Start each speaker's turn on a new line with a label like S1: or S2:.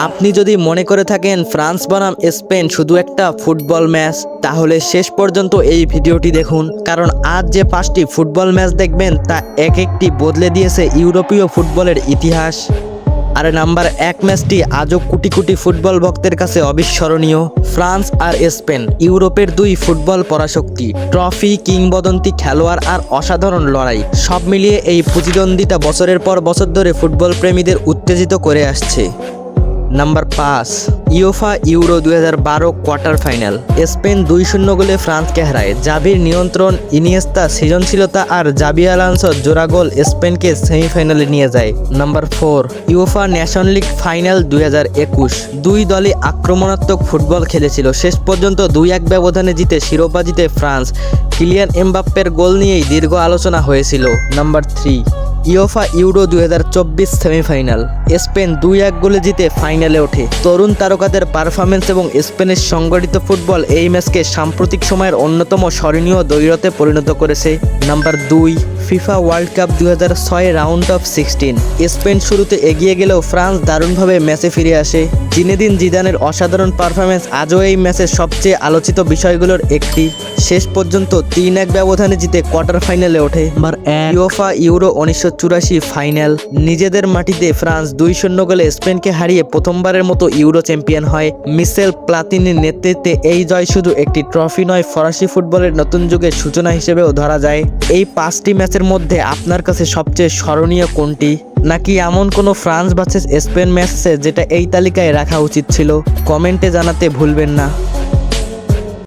S1: আপনি যদি মনে করে থাকেন ফ্রান্স বনাম স্পেন শুধু একটা ফুটবল ম্যাচ, তাহলে শেষ পর্যন্ত এই ভিডিওটি দেখুন, কারণ আজ যে 5টি ফুটবল ম্যাচ দেখবেন তা এক একটি বদলে দিয়েছে ইউরোপীয় ফুটবলের ইতিহাস। আর নাম্বার 1 ম্যাচটি আজও কোটি কোটি ফুটবল ভক্তের কাছে অবিস্মরণীয়। ফ্রান্স আর স্পেন, ইউরোপের দুই ফুটবল পরাশক্তি, ট্রফি, কিংবদন্তি খেলোয়াড় আর অসাধারণ লড়াই, সব মিলিয়ে এই প্রতিদ্বন্দ্বিতা বছরের পর বছর ধরে ফুটবল প্রেমীদের উত্তেজিত করে আসছে। Number 5, UEFA euro 2012 quarter final. Spain 2-0 গোলে ফ্রান্সকে হারায়। জাভির নিয়ন্ত্রণ, ইনিয়েস্তা সৃজনশীলতা আর জাবি আলোনসোর জোড়া গোল স্পেনকে সেমিফাইনালে নিয়ে যায়। Number 4, UEFA nation league final 2021। দুই দলই আক্রমণাত্মক ফুটবল খেলেছিল, শেষ পর্যন্ত 2-1 ব্যবধানে জিতে শিরোপা জিতে ফ্রান্স। কিলিয়ান এমবাপ্পের গোল নিয়েই দীর্ঘ আলোচনা হয়েছিল। Number 3, UEFA euro 2024 semifinal. Spain 2-1 গোলে জিতে ফাইনালে ওঠে। তরুণ তারকাদের পারফরমেন্স এবং স্পেনের সংগঠিত ফুটবল এই ম্যাচকে সাম্প্রতিক সময়ের অন্যতম স্মরণীয় দ্বৈরথে পরিণত করেছে। Number 2, FIFA world cup 2006 round of 16। Spain শুরুতে এগিয়ে গেলেও ফ্রান্স দারুণভাবে ম্যাচে ফিরে আসে। জিনেদিন জিদানের অসাধারণ পারফরমেন্স আজও এই ম্যাচের সবচেয়ে আলোচিত বিষয়গুলোর একটি। শেষ পর্যন্ত 3-1 ব্যবধানে জিতে কোয়ার্টার ফাইনালে ওঠে। UEFA euro 1984 final. নিজেদের মাটিতে ফ্রান্স 2-0 গোলে স্পেনকে হারিয়ে প্রথমবারের মতো ইউরো চ্যাম্পিয়ন হয়। মিশেল প্লাতিনির নেতৃত্বে এই জয় শুধু একটি ট্রফি নয়, ফরাসি ফুটবলের নতুন যুগের সূচনা হিসেবেও ধরা যায়। এই 5টি ম্যাচের মধ্যে আপনার কাছে সবচেয়ে স্মরণীয় কোনটি? নাকি এমন কোনো ফ্রান্স ভার্সেস স্পেন ম্যাচ আছে যেটা এই তালিকায় রাখা উচিত ছিল? কমেন্টে জানাতে ভুলবেন না।